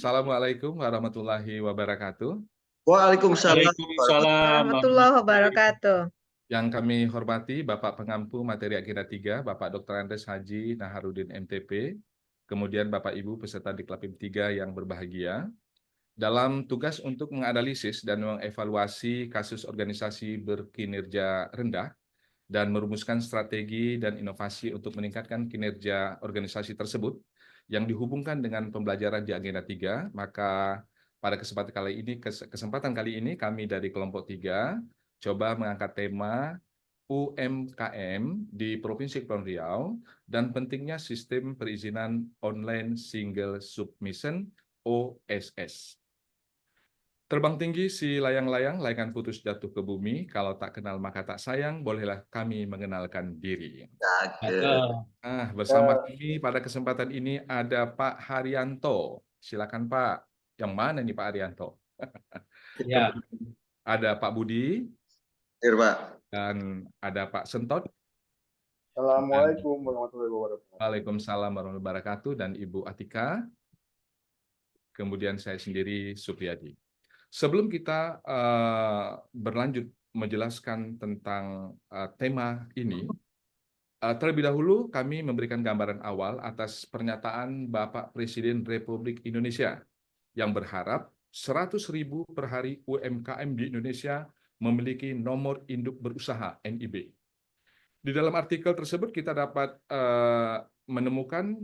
Assalamualaikum warahmatullahi wabarakatuh. Waalaikumsalam. Waalaikumsalam Warahmatullahi wabarakatuh. Yang kami hormati Bapak Pengampu Materi Agenda 3, Bapak Dr. Andes Haji Naharudin MTP, kemudian Bapak Ibu peserta Diklapim 3 yang berbahagia. Dalam tugas untuk menganalisis dan mengevaluasi kasus organisasi berkinerja rendah dan merumuskan strategi dan inovasi untuk meningkatkan kinerja organisasi tersebut yang dihubungkan dengan pembelajaran di Agenda 3, maka pada kesempatan kali ini kami dari kelompok 3 coba mengangkat tema UMKM di Provinsi Kepulauan Riau dan pentingnya sistem perizinan online single submission OSS. Terbang tinggi si layang-layang, layakkan putus jatuh ke bumi. Kalau tak kenal maka tak sayang, bolehlah kami mengenalkan diri. Bersama kami pada kesempatan ini ada Pak Haryanto. Silakan Pak. Yang mana nih Pak Haryanto? Ya. Ada Pak Budi. Ya, Pak. Dan ada Pak Sentot. Assalamualaikum warahmatullahi wabarakatuh. Waalaikumsalam warahmatullahi wabarakatuh. Dan Ibu Atika. Kemudian saya sendiri Supriyadi. Sebelum kita berlanjut menjelaskan tentang tema ini, terlebih dahulu kami memberikan gambaran awal atas pernyataan Bapak Presiden Republik Indonesia yang berharap 100.000 per hari UMKM di Indonesia memiliki nomor induk berusaha NIB. Di dalam artikel tersebut kita dapat menemukan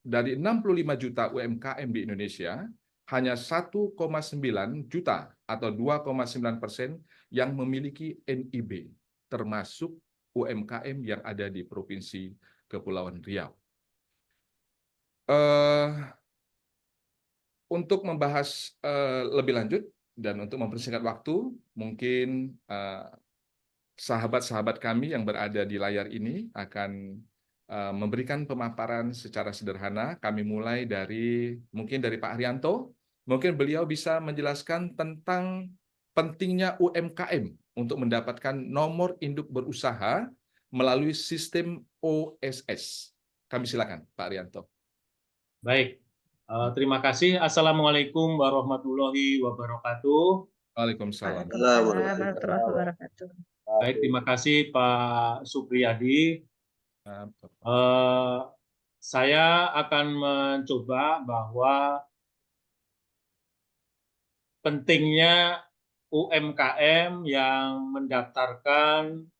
dari 65 juta UMKM di Indonesia, hanya 1,9 juta atau 2,9% yang memiliki NIB, termasuk UMKM yang ada di Provinsi Kepulauan Riau. Untuk membahas lebih lanjut dan untuk mempersingkat waktu, mungkin sahabat-sahabat kami yang berada di layar ini akan memberikan pemaparan secara sederhana. Kami mulai mungkin dari Pak Haryanto. Mungkin beliau bisa menjelaskan tentang pentingnya UMKM untuk mendapatkan nomor induk berusaha melalui sistem OSS. Kami silakan, Pak Haryanto. Baik, terima kasih. Assalamualaikum warahmatullahi wabarakatuh. Waalaikumsalam. Warahmatullahi wabarakatuh. Baik, terima kasih Pak Supriyadi. Saya akan mencoba bahwa pentingnya UMKM yang mendaftarkan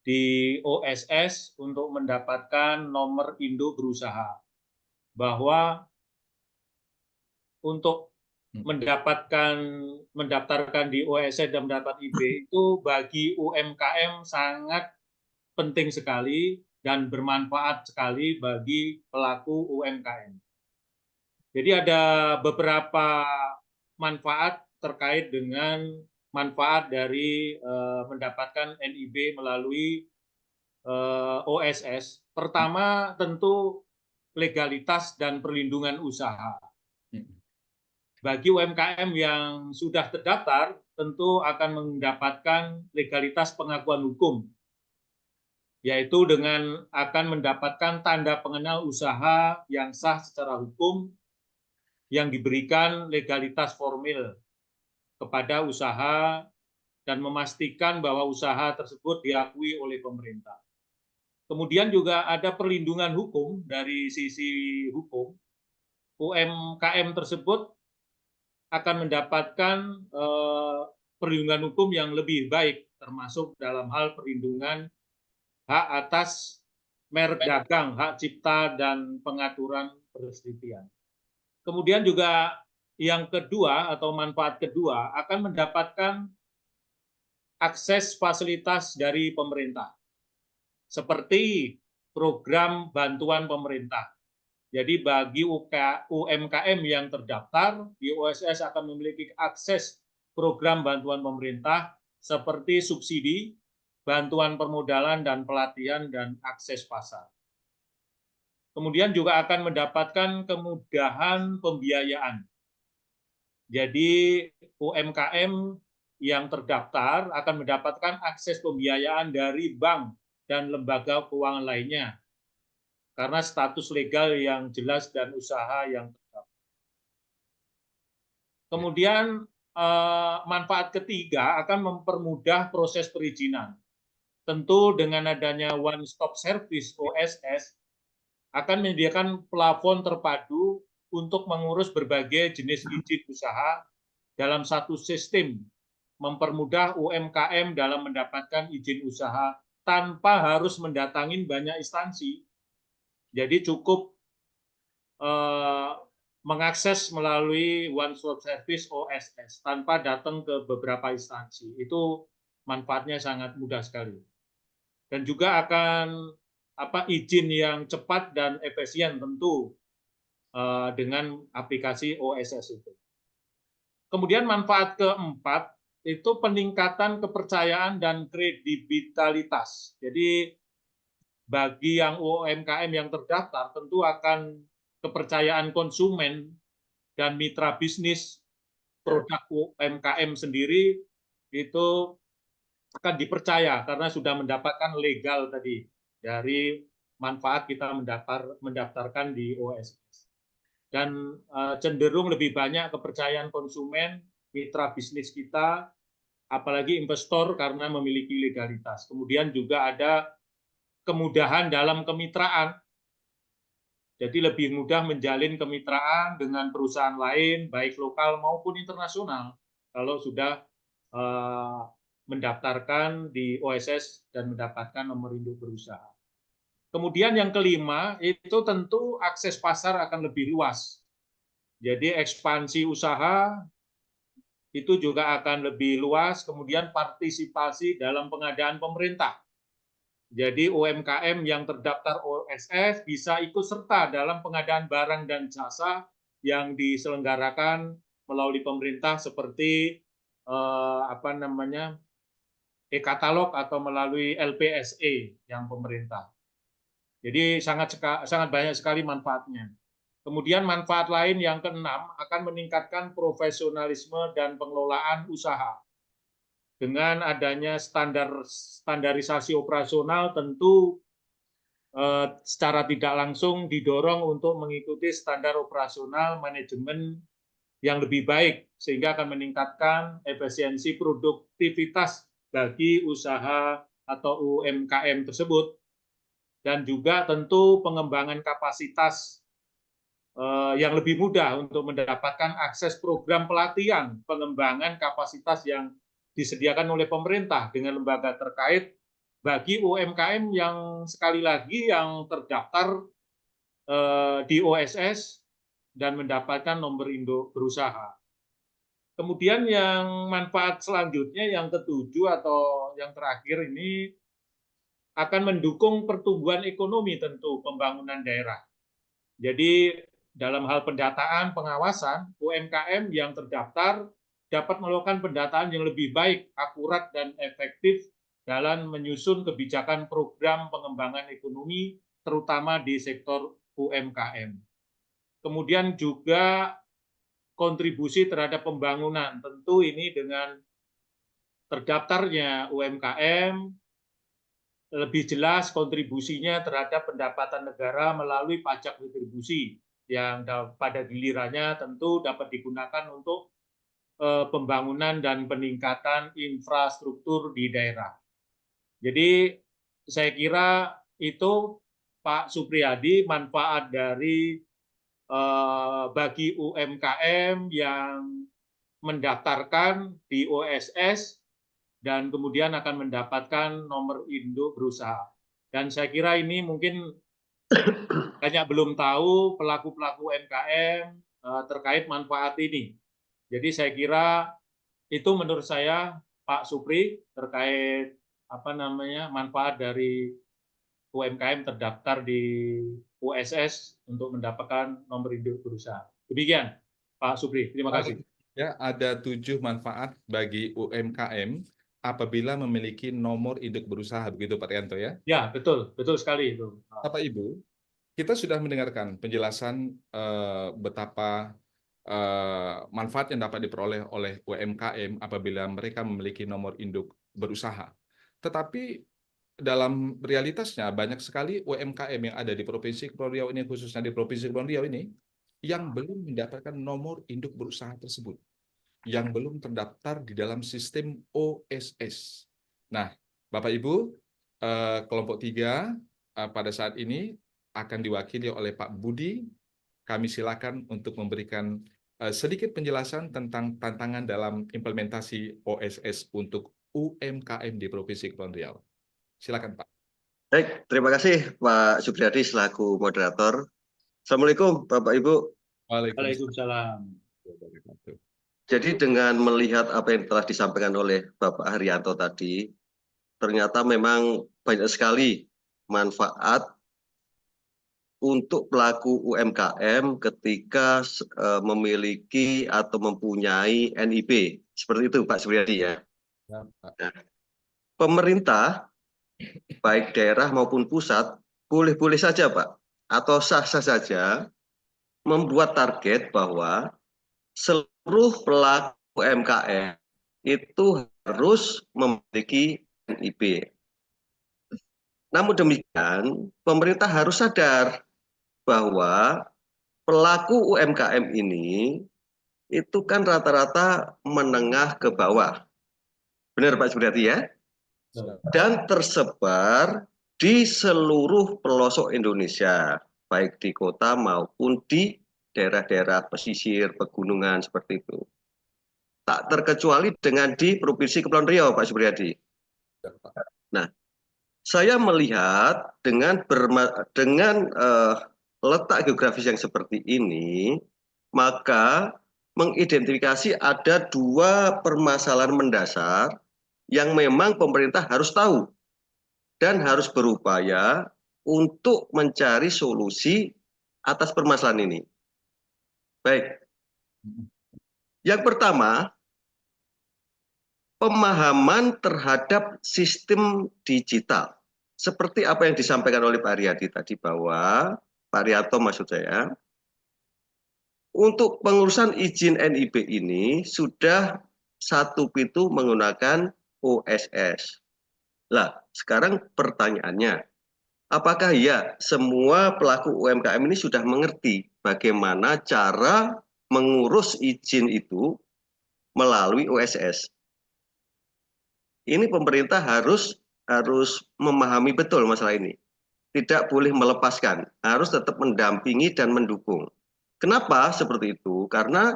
di OSS untuk mendapatkan nomor induk berusaha. Bahwa untuk mendaftarkan di OSS dan mendapat IB itu bagi UMKM sangat penting sekali dan bermanfaat sekali bagi pelaku UMKM. Jadi ada beberapa manfaat terkait dengan manfaat dari mendapatkan NIB melalui OSS. Pertama tentu legalitas dan perlindungan usaha. Bagi UMKM yang sudah terdaftar tentu akan mendapatkan legalitas pengakuan hukum, yaitu dengan akan mendapatkan tanda pengenal usaha yang sah secara hukum yang diberikan legalitas formil kepada usaha dan memastikan bahwa usaha tersebut diakui oleh pemerintah. Kemudian juga ada perlindungan hukum dari sisi hukum. UMKM tersebut akan mendapatkan perlindungan hukum yang lebih baik, termasuk dalam hal perlindungan hak atas merek dagang, hak cipta, dan pengaturan perselisihan. Kemudian juga yang kedua atau manfaat kedua akan mendapatkan akses fasilitas dari pemerintah, seperti program bantuan pemerintah. Jadi bagi UMKM yang terdaftar di OSS akan memiliki akses program bantuan pemerintah seperti subsidi, bantuan permodalan dan pelatihan, dan akses pasar. Kemudian juga akan mendapatkan kemudahan pembiayaan. Jadi UMKM yang terdaftar akan mendapatkan akses pembiayaan dari bank dan lembaga keuangan lainnya karena status legal yang jelas dan usaha yang terdaftar. Kemudian manfaat ketiga akan mempermudah proses perizinan. Tentu dengan adanya One Stop Service OSS akan menyediakan plafon terpadu untuk mengurus berbagai jenis izin usaha dalam satu sistem, mempermudah UMKM dalam mendapatkan izin usaha tanpa harus mendatangi banyak instansi. Jadi cukup mengakses melalui One Stop Service OSS tanpa datang ke beberapa instansi. Itu manfaatnya sangat mudah sekali. Dan juga akan izin yang cepat dan efisien tentu dengan aplikasi OSS itu. Kemudian manfaat keempat itu peningkatan kepercayaan dan kredibilitas. Jadi bagi yang UMKM yang terdaftar tentu akan kepercayaan konsumen dan mitra bisnis produk UMKM sendiri itu akan dipercaya karena sudah mendapatkan legal tadi dari manfaat kita mendaftarkan di OSS. Dan cenderung lebih banyak kepercayaan konsumen, mitra bisnis kita, apalagi investor karena memiliki legalitas. Kemudian juga ada kemudahan dalam kemitraan. Jadi lebih mudah menjalin kemitraan dengan perusahaan lain, baik lokal maupun internasional, kalau sudah mendaftarkan di OSS dan mendapatkan nomor induk berusaha. Kemudian yang kelima, itu tentu akses pasar akan lebih luas. Jadi ekspansi usaha itu juga akan lebih luas, kemudian partisipasi dalam pengadaan pemerintah. Jadi UMKM yang terdaftar OSS bisa ikut serta dalam pengadaan barang dan jasa yang diselenggarakan melalui pemerintah seperti e-katalog atau melalui LPSE yang pemerintah. Jadi sangat banyak sekali manfaatnya. Kemudian manfaat lain yang keenam akan meningkatkan profesionalisme dan pengelolaan usaha. Dengan adanya standarisasi operasional tentu secara tidak langsung didorong untuk mengikuti standar operasional manajemen yang lebih baik sehingga akan meningkatkan efisiensi produktivitas bagi usaha atau UMKM tersebut, dan juga tentu pengembangan kapasitas yang lebih mudah untuk mendapatkan akses program pelatihan pengembangan kapasitas yang disediakan oleh pemerintah dengan lembaga terkait bagi UMKM yang sekali lagi yang terdaftar di OSS dan mendapatkan nomor induk berusaha. Kemudian yang manfaat selanjutnya yang ketujuh atau yang terakhir ini akan mendukung pertumbuhan ekonomi tentu pembangunan daerah. Jadi dalam hal pendataan pengawasan, UMKM yang terdaftar dapat melakukan pendataan yang lebih baik, akurat, dan efektif dalam menyusun kebijakan program pengembangan ekonomi, terutama di sektor UMKM. Kemudian juga kontribusi terhadap pembangunan. Tentu ini dengan terdaftarnya UMKM, lebih jelas kontribusinya terhadap pendapatan negara melalui pajak retribusi yang pada gilirannya tentu dapat digunakan untuk pembangunan dan peningkatan infrastruktur di daerah. Jadi saya kira itu Pak Supriyadi manfaat dari bagi UMKM yang mendaftarkan di OSS dan kemudian akan mendapatkan nomor induk berusaha. Dan saya kira ini mungkin banyak belum tahu pelaku-pelaku UMKM terkait manfaat ini. Jadi saya kira itu menurut saya Pak Supri terkait manfaat dari UMKM terdaftar di OSS untuk mendapatkan nomor induk berusaha. Demikian Pak Supri, terima kasih. Ya, ada 7 manfaat bagi UMKM apabila memiliki nomor induk berusaha, begitu Pak Rianto ya? Ya, betul sekali itu. Bapak Ibu, kita sudah mendengarkan penjelasan betapa manfaat yang dapat diperoleh oleh UMKM apabila mereka memiliki nomor induk berusaha. Tetapi dalam realitasnya banyak sekali UMKM yang ada di Provinsi Kepulauan Riau ini, khususnya di Provinsi Kepulauan Riau ini, yang belum mendapatkan nomor induk berusaha tersebut. yang belum terdaftar di dalam sistem OSS. Nah, Bapak Ibu, kelompok 3 pada saat ini akan diwakili oleh Pak Budi. Kami silakan untuk memberikan sedikit penjelasan tentang tantangan dalam implementasi OSS untuk UMKM di Provinsi Kepulauan Riau. Silakan, Pak. Baik, terima kasih Pak Supriyadi selaku moderator. Assalamualaikum Bapak Ibu. Waalaikumsalam. Jadi dengan melihat apa yang telah disampaikan oleh Bapak Haryanto tadi, ternyata memang banyak sekali manfaat untuk pelaku UMKM ketika memiliki atau mempunyai NIP. Seperti itu Pak Supriyadi ya. Ya, Pak. Nah, pemerintah, baik daerah maupun pusat, boleh-boleh saja Pak, atau sah-sah saja membuat target bahwa seluruh pelaku UMKM itu harus memiliki NIP. Namun demikian, pemerintah harus sadar bahwa pelaku UMKM ini itu kan rata-rata menengah ke bawah. Benar Pak Supriyadi ya? Dan tersebar di seluruh pelosok Indonesia, baik di kota maupun di daerah-daerah pesisir, pegunungan seperti itu. Tak terkecuali dengan di Provinsi Kepulauan Riau, Pak Supriyadi. Nah, saya melihat dengan letak geografis yang seperti ini, maka mengidentifikasi ada dua permasalahan mendasar yang memang pemerintah harus tahu dan harus berupaya untuk mencari solusi atas permasalahan ini. Baik. Yang pertama, pemahaman terhadap sistem digital. Seperti apa yang disampaikan oleh Pak Riyadi tadi bahwa, Pak Riyato maksud saya, untuk pengurusan izin NIP ini sudah satu pintu menggunakan OSS. Lah, sekarang pertanyaannya, apakah ya semua pelaku UMKM ini sudah mengerti bagaimana cara mengurus izin itu melalui OSS? Ini pemerintah harus memahami betul masalah ini. Tidak boleh melepaskan, harus tetap mendampingi dan mendukung. Kenapa seperti itu? Karena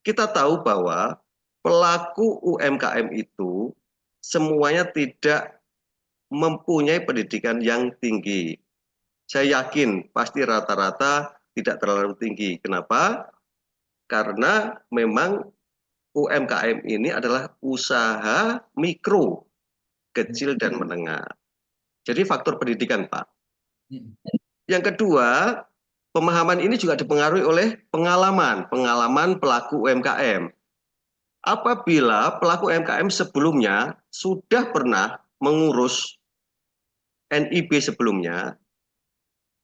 kita tahu bahwa pelaku UMKM itu semuanya tidak mempunyai pendidikan yang tinggi. Saya yakin pasti rata-rata tidak terlalu tinggi. Kenapa? Karena memang UMKM ini adalah usaha mikro, kecil dan menengah. Jadi faktor pendidikan, Pak. Yang kedua, pemahaman ini juga dipengaruhi oleh pengalaman pelaku UMKM. Apabila pelaku UMKM sebelumnya sudah pernah mengurus NIB sebelumnya,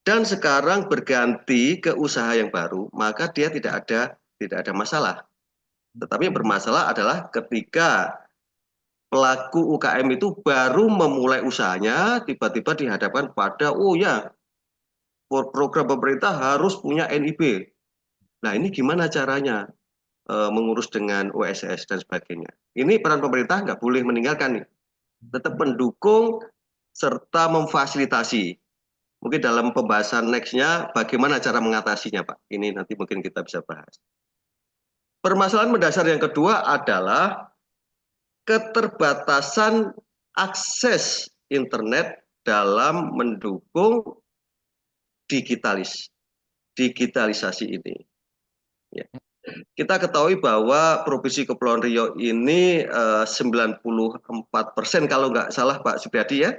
dan sekarang berganti ke usaha yang baru, maka dia tidak ada masalah. Tetapi yang bermasalah adalah ketika pelaku UKM itu baru memulai usahanya, tiba-tiba dihadapkan pada, oh ya, program pemerintah harus punya NIB. Nah, ini gimana caranya mengurus dengan OSS dan sebagainya. Ini peran pemerintah nggak boleh meninggalkan nih. Tetap mendukung serta memfasilitasi. Mungkin dalam pembahasan next-nya bagaimana cara mengatasinya, Pak. Ini nanti mungkin kita bisa bahas. Permasalahan mendasar yang kedua adalah keterbatasan akses internet dalam mendukung digitalisasi ini. Ya. Kita ketahui bahwa Provinsi Kepulauan Riau ini 94% kalau nggak salah Pak Supriyadi ya,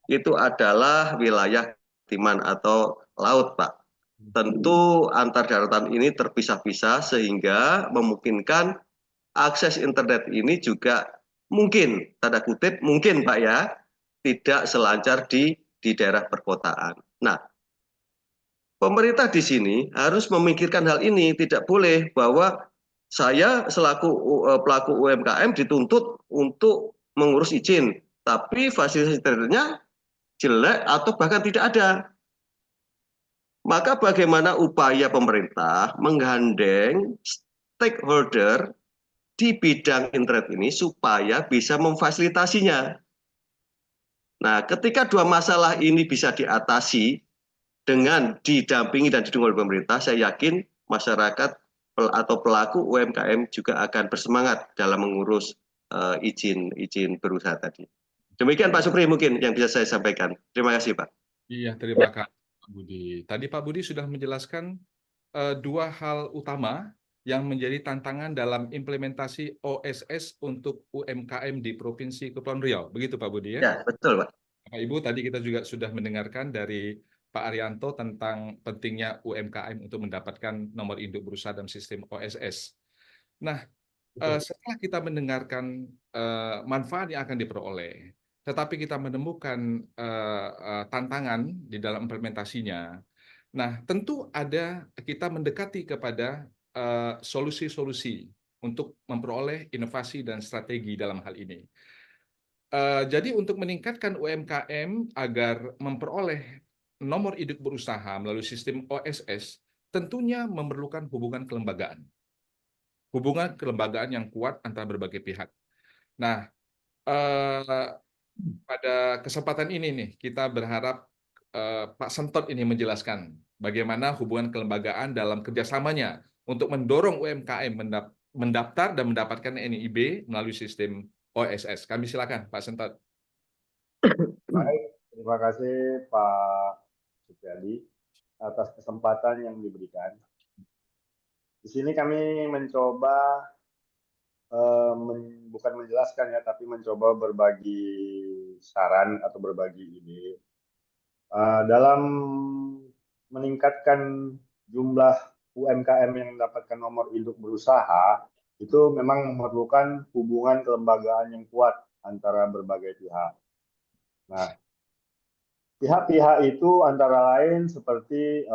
itu adalah wilayah timman atau laut, Pak. Tentu antar daratan ini terpisah-pisah sehingga memungkinkan akses internet ini juga mungkin, tanda kutip, mungkin Pak ya, tidak selancar di daerah perkotaan. Nah, pemerintah di sini harus memikirkan hal ini, tidak boleh bahwa saya selaku pelaku UMKM dituntut untuk mengurus izin, tapi fasilitas internetnya jelek atau bahkan tidak ada. Maka bagaimana upaya pemerintah menggandeng stakeholder di bidang internet ini supaya bisa memfasilitasinya. Nah, ketika dua masalah ini bisa diatasi dengan didampingi dan didukung oleh pemerintah, saya yakin masyarakat atau pelaku UMKM juga akan bersemangat dalam mengurus izin berusaha tadi. Demikian Pak Supri mungkin yang bisa saya sampaikan. Terima kasih Pak. Iya, terima kasih Pak Budi. Tadi Pak Budi sudah menjelaskan dua hal utama yang menjadi tantangan dalam implementasi OSS untuk UMKM di Provinsi Kepulauan Riau. Begitu Pak Budi ya? Ya, betul Pak. Bapak Ibu, tadi kita juga sudah mendengarkan dari Pak Arianto tentang pentingnya UMKM untuk mendapatkan nomor induk berusaha dalam sistem OSS. Nah, setelah kita mendengarkan manfaat yang akan diperoleh, tetapi kita menemukan tantangan di dalam implementasinya. Nah, tentu kita mendekati kepada solusi-solusi untuk memperoleh inovasi dan strategi dalam hal ini. Jadi untuk meningkatkan UMKM agar memperoleh nomor induk berusaha melalui sistem OSS, tentunya memerlukan hubungan kelembagaan. Hubungan kelembagaan yang kuat antara berbagai pihak. Nah, pada kesempatan ini nih, kita berharap Pak Sentot ini menjelaskan bagaimana hubungan kelembagaan dalam kerjasamanya untuk mendorong UMKM mendaftar dan mendapatkan NIB melalui sistem OSS. Kami silakan Pak Sentot. Baik, terima kasih Pak Supriyadi atas kesempatan yang diberikan. Di sini kami mencoba bukan menjelaskan ya, tapi mencoba berbagi saran atau berbagi ide dalam meningkatkan jumlah UMKM yang mendapatkan nomor induk berusaha. Itu memang memerlukan hubungan kelembagaan yang kuat antara berbagai pihak. Nah, pihak-pihak itu antara lain seperti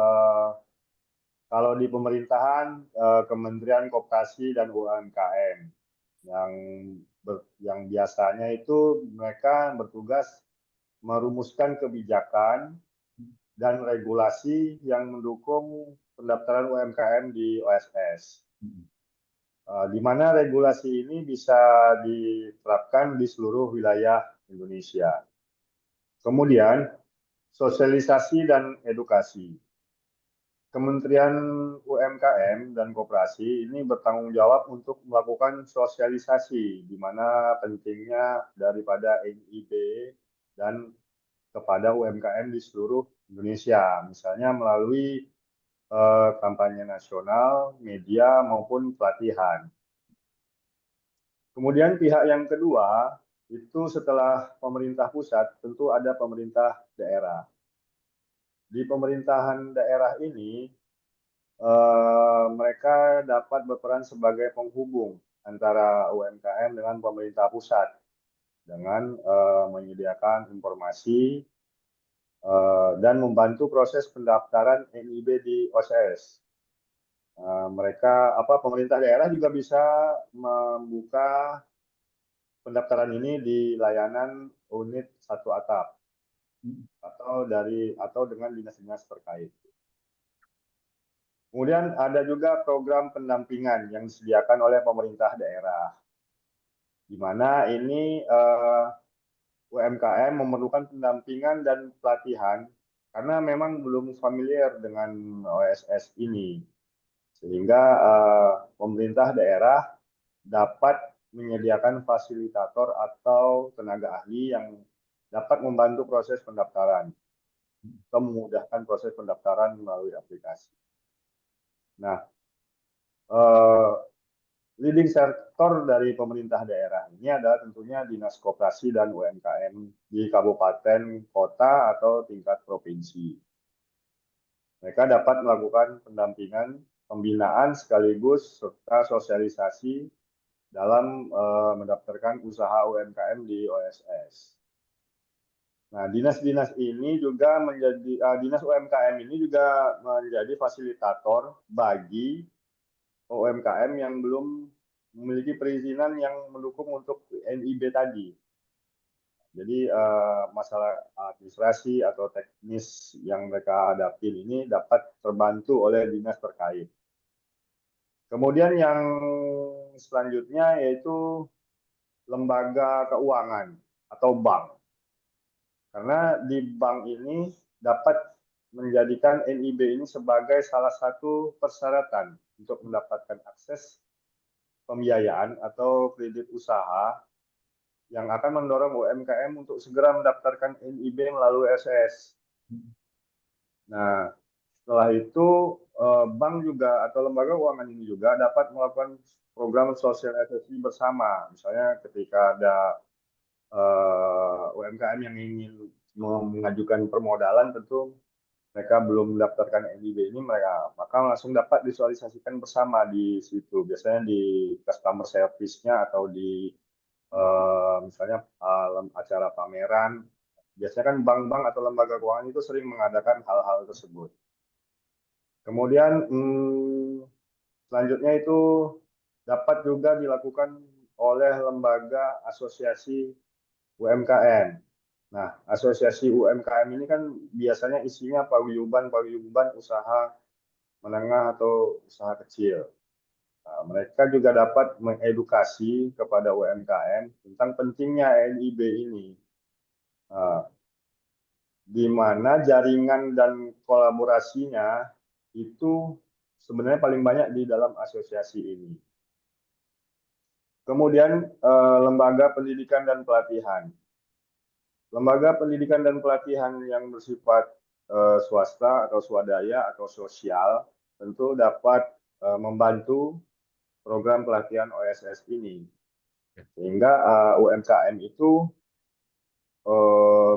kalau di pemerintahan Kementerian Koperasi dan UMKM yang biasanya itu mereka bertugas merumuskan kebijakan dan regulasi yang mendukung pendaftaran UMKM di OSS. Di mana regulasi ini bisa diterapkan di seluruh wilayah Indonesia. Kemudian, sosialisasi dan edukasi. Kementerian UMKM dan Koperasi ini bertanggung jawab untuk melakukan sosialisasi, di mana pentingnya daripada NIB dan kepada UMKM di seluruh Indonesia, misalnya melalui kampanye nasional, media, maupun pelatihan. Kemudian pihak yang kedua, itu setelah pemerintah pusat, tentu ada pemerintah daerah. Di pemerintahan daerah ini, mereka dapat berperan sebagai penghubung antara UMKM dengan pemerintah pusat dengan menyediakan informasi dan membantu proses pendaftaran NIB di OSS. Pemerintah daerah juga bisa membuka pendaftaran ini di layanan unit satu atap atau dengan dinas-dinas terkait. Kemudian ada juga program pendampingan yang disediakan oleh pemerintah daerah, di mana ini UMKM memerlukan pendampingan dan pelatihan karena memang belum familiar dengan OSS ini, sehingga pemerintah daerah dapat menyediakan fasilitator atau tenaga ahli yang dapat membantu proses pendaftaran atau memudahkan proses pendaftaran melalui aplikasi. Nah, leading sektor dari pemerintah daerah ini adalah tentunya Dinas Koperasi dan UMKM di kabupaten, kota, atau tingkat provinsi. Mereka dapat melakukan pendampingan, pembinaan sekaligus serta sosialisasi dalam mendaftarkan usaha UMKM di OSS. Nah, dinas-dinas ini juga dinas UMKM ini juga menjadi fasilitator bagi UMKM yang belum memiliki perizinan yang mendukung untuk NIB tadi. Jadi masalah administrasi atau teknis yang mereka hadapi ini dapat terbantu oleh dinas terkait. Kemudian yang selanjutnya yaitu lembaga keuangan atau bank. Karena di bank ini dapat menjadikan NIB ini sebagai salah satu persyaratan untuk mendapatkan akses pembiayaan atau kredit usaha yang akan mendorong UMKM untuk segera mendaftarkan NIB melalui OSS. Nah, setelah itu bank juga atau lembaga keuangan ini juga dapat melakukan program sosialisasi bersama. Misalnya ketika ada UMKM yang ingin mengajukan permodalan, tentu mereka belum mendaftarkan NIB ini, maka langsung dapat visualisasikan bersama di situ. Biasanya di customer service-nya atau di misalnya acara pameran. Biasanya kan bank-bank atau lembaga keuangan itu sering mengadakan hal-hal tersebut. Kemudian selanjutnya itu dapat juga dilakukan oleh lembaga asosiasi UMKM. Nah, asosiasi UMKM ini kan biasanya isinya paguyuban usaha menengah atau usaha kecil. Nah, mereka juga dapat mengedukasi kepada UMKM tentang pentingnya NIB ini. Di mana jaringan dan kolaborasinya itu sebenarnya paling banyak di dalam asosiasi ini. Kemudian lembaga pendidikan dan pelatihan. Lembaga pendidikan dan pelatihan yang bersifat swasta atau swadaya atau sosial tentu dapat membantu program pelatihan OSS ini. Sehingga UMKM itu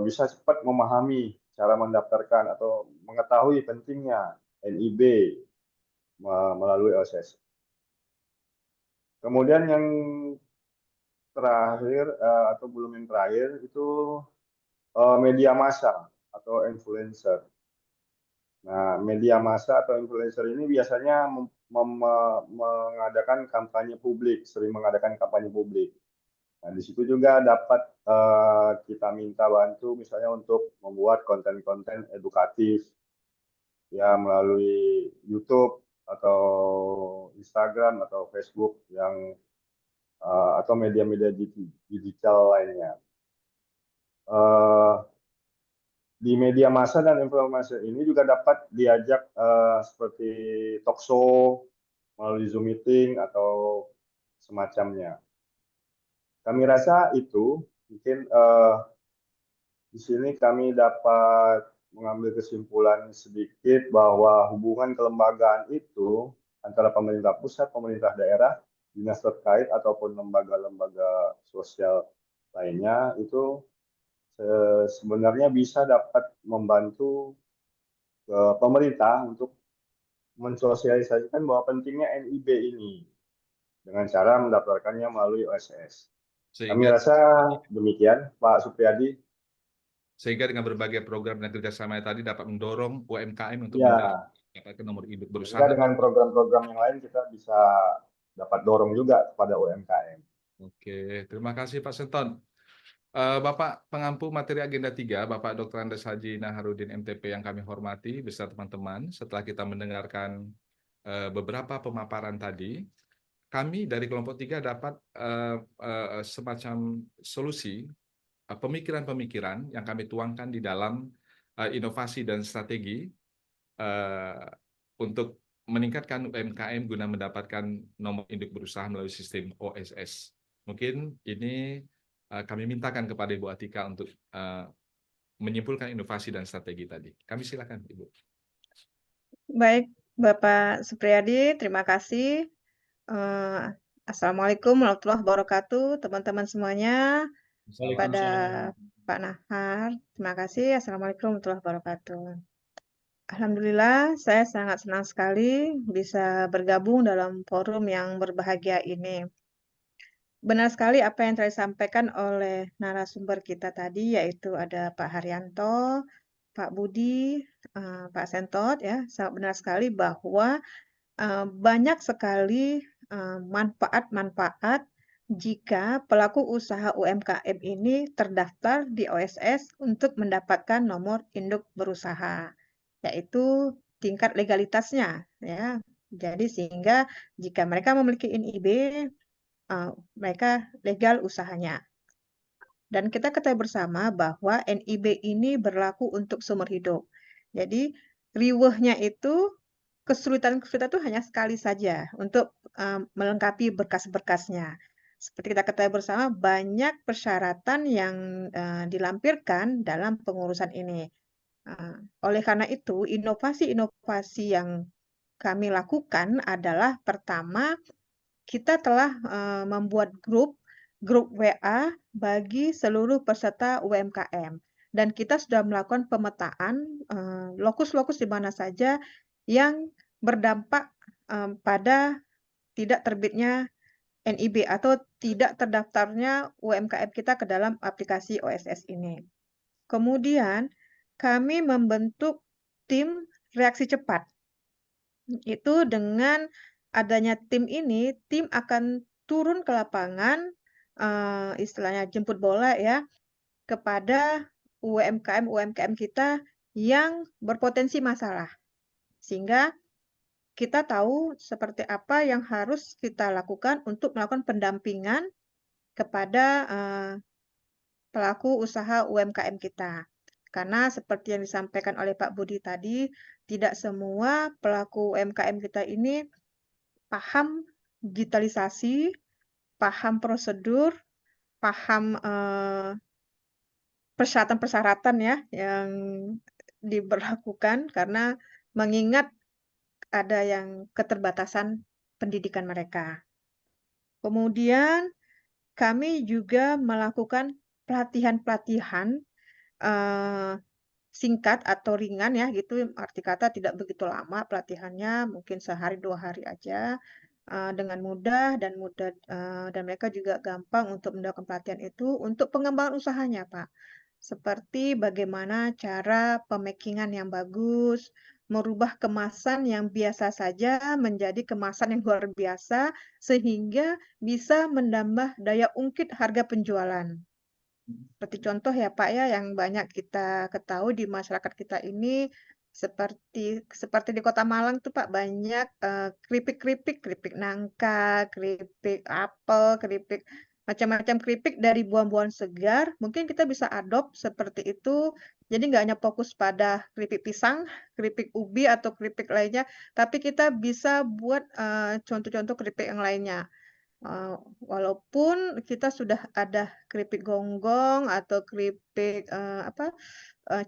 bisa cepat memahami cara mendaftarkan atau mengetahui pentingnya NIB melalui OSS. Kemudian yang terakhir atau belum yang terakhir itu media massa atau influencer. Nah, media massa atau influencer ini biasanya mengadakan kampanye publik, sering mengadakan kampanye publik. Nah, di situ juga dapat kita minta bantu misalnya untuk membuat konten-konten edukatif ya melalui YouTube atau Instagram atau Facebook yang atau media-media digital lainnya. Di media massa dan informasi ini juga dapat diajak seperti talk show melalui Zoom meeting atau semacamnya. Kami rasa itu mungkin di sini kami dapat mengambil kesimpulan sedikit bahwa hubungan kelembagaan itu antara pemerintah pusat, pemerintah daerah, dinas terkait ataupun lembaga-lembaga sosial lainnya itu sebenarnya bisa dapat membantu pemerintah untuk mensosialisasikan bahwa pentingnya NIB ini dengan cara mendaftarkannya melalui OSS. Kami rasa demikian, Pak Supriyadi. Sehingga dengan berbagai program dan kerjasama tadi dapat mendorong UMKM untuk mendapatkan nomor induk berusaha. Dengan program-program yang lain kita bisa dapat dorong juga kepada UMKM. Oke, terima kasih Pak Senton. Bapak Pengampu Materi Agenda 3, Bapak Dr. Andes Haji Naharudin MTP yang kami hormati beserta teman-teman, setelah kita mendengarkan beberapa pemaparan tadi, kami dari kelompok 3 dapat semacam solusi, pemikiran-pemikiran yang kami tuangkan di dalam inovasi dan strategi untuk meningkatkan UMKM guna mendapatkan nomor induk berusaha melalui sistem OSS. Mungkin ini kami mintakan kepada Ibu Atika untuk menyimpulkan inovasi dan strategi tadi. Kami silakan, Ibu. Baik, Bapak Supriyadi, terima kasih. Assalamualaikum warahmatullahi wabarakatuh, teman-teman semuanya. Kepada Pak Nahar, terima kasih. Assalamualaikum warahmatullahi wabarakatuh. Alhamdulillah, saya sangat senang sekali bisa bergabung dalam forum yang berbahagia ini. Benar sekali apa yang telah disampaikan oleh narasumber kita tadi, yaitu ada Pak Haryanto, Pak Budi, Pak Sentot, ya, sangat benar sekali bahwa banyak sekali manfaat-manfaat jika pelaku usaha UMKM ini terdaftar di OSS untuk mendapatkan nomor induk berusaha, yaitu tingkat legalitasnya, ya. Jadi sehingga jika mereka memiliki NIB, mereka legal usahanya. Dan kita ketahui bersama bahwa NIB ini berlaku untuk seumur hidup. Jadi riweuhnya itu kesulitan-kesulitan itu hanya sekali saja untuk melengkapi berkas-berkasnya. Seperti kita ketahui bersama, banyak persyaratan yang dilampirkan dalam pengurusan ini. Oleh karena itu, inovasi-inovasi yang kami lakukan adalah pertama, kita telah membuat grup WA bagi seluruh peserta UMKM. Dan kita sudah melakukan pemetaan lokus-lokus di mana saja yang berdampak pada tidak terbitnya NIB atau tidak terdaftarnya UMKM kita ke dalam aplikasi OSS ini. Kemudian kami membentuk tim reaksi cepat. Itu dengan adanya tim ini, tim akan turun ke lapangan, istilahnya jemput bola ya, kepada UMKM kita yang berpotensi masalah. Sehingga kita tahu seperti apa yang harus kita lakukan untuk melakukan pendampingan kepada pelaku usaha UMKM kita. Karena seperti yang disampaikan oleh Pak Budi tadi, tidak semua pelaku UMKM kita ini paham digitalisasi, paham prosedur, paham persyaratan-persyaratan ya yang diberlakukan karena mengingat ada yang keterbatasan pendidikan mereka. Kemudian kami juga melakukan pelatihan-pelatihan singkat atau ringan ya gitu, arti kata tidak begitu lama pelatihannya, mungkin sehari 2 hari aja, dengan mudah dan dan mereka juga gampang untuk mendapatkan pelatihan itu untuk pengembangan usahanya, Pak. Seperti bagaimana cara pemakingan yang bagus, merubah kemasan yang biasa saja menjadi kemasan yang luar biasa, sehingga bisa menambah daya ungkit harga penjualan. Seperti contoh ya Pak ya, yang banyak kita ketahui di masyarakat kita ini, seperti di Kota Malang tuh Pak, banyak keripik-keripik, keripik nangka, keripik apel, keripik macam-macam keripik dari buah-buahan segar, mungkin kita bisa adopt seperti itu. Jadi nggak hanya fokus pada keripik pisang, keripik ubi, atau keripik lainnya, tapi kita bisa buat contoh-contoh keripik yang lainnya. Walaupun kita sudah ada keripik gonggong atau keripik,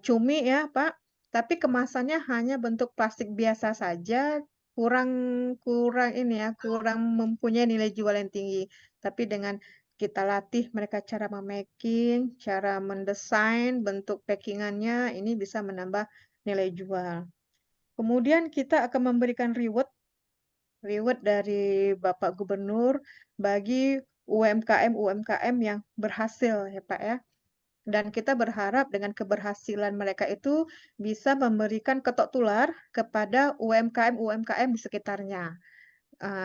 cumi ya, Pak, tapi kemasannya hanya bentuk plastik biasa saja, kurang kurang ini ya, kurang mempunyai nilai jual yang tinggi. Tapi dengan kita latih mereka cara me-making, cara mendesain bentuk packing-annya, ini bisa menambah nilai jual. Kemudian kita akan memberikan reward dari Bapak Gubernur bagi UMKM yang berhasil ya Pak ya. Dan kita berharap dengan keberhasilan mereka itu bisa memberikan ketok tular kepada UMKM di sekitarnya.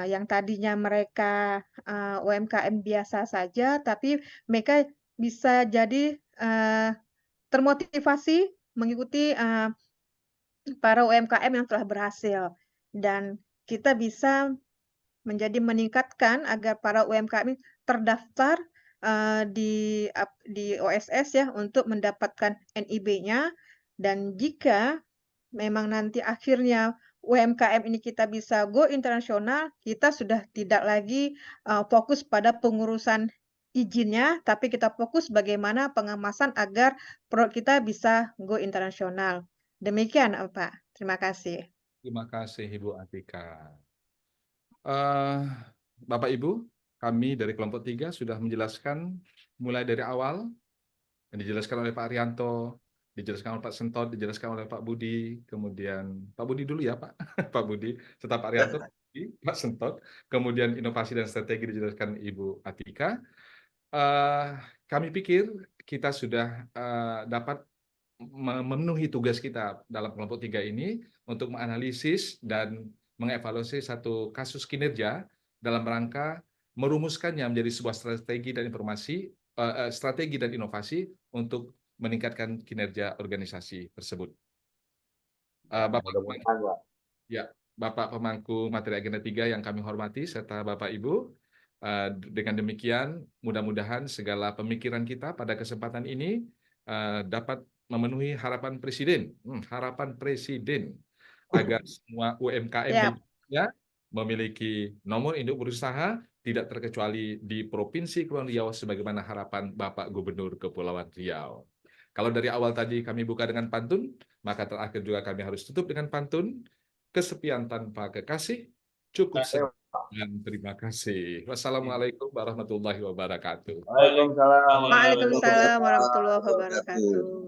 Yang tadinya mereka UMKM biasa saja, tapi mereka bisa jadi termotivasi mengikuti para UMKM yang telah berhasil. Dan kita bisa meningkatkan agar para UMKM terdaftar di OSS ya untuk mendapatkan NIB-nya, dan jika memang nanti akhirnya UMKM ini kita bisa go internasional, kita sudah tidak lagi fokus pada pengurusan izinnya, tapi kita fokus bagaimana pengemasan agar produk kita bisa go internasional. Demikian Pak, terima kasih. Terima kasih Ibu Atika. Bapak Ibu, kami dari kelompok 3 sudah menjelaskan mulai dari awal yang dijelaskan oleh Pak Arianto, dijelaskan oleh Pak Sentot, dijelaskan oleh Pak Budi, kemudian Pak Budi dulu ya Pak, Pak Budi, serta Pak Arianto, Pak Sentot, kemudian inovasi dan strategi dijelaskan Ibu Atika. Kami pikir kita sudah dapat memenuhi tugas kita dalam kelompok 3 ini untuk menganalisis dan mengevaluasi satu kasus kinerja dalam rangka merumuskannya menjadi sebuah strategi dan inovasi untuk meningkatkan kinerja organisasi tersebut. Bapak pemangku materi agenda 3 yang kami hormati serta Bapak Ibu, Dengan demikian, mudah-mudahan segala pemikiran kita pada kesempatan ini dapat memenuhi harapan Presiden, agar semua UMKM di Siap. Indonesia memiliki nomor induk berusaha, tidak terkecuali di Provinsi Kepulauan Riau sebagaimana harapan Bapak Gubernur Kepulauan Riau. Kalau dari awal tadi kami buka dengan pantun, maka terakhir juga kami harus tutup dengan pantun. Kesepian tanpa kekasih, cukup sekian, terima kasih. Wassalamualaikum warahmatullahi wabarakatuh. Waalaikumsalam. Waalaikumsalam warahmatullahi wabarakatuh.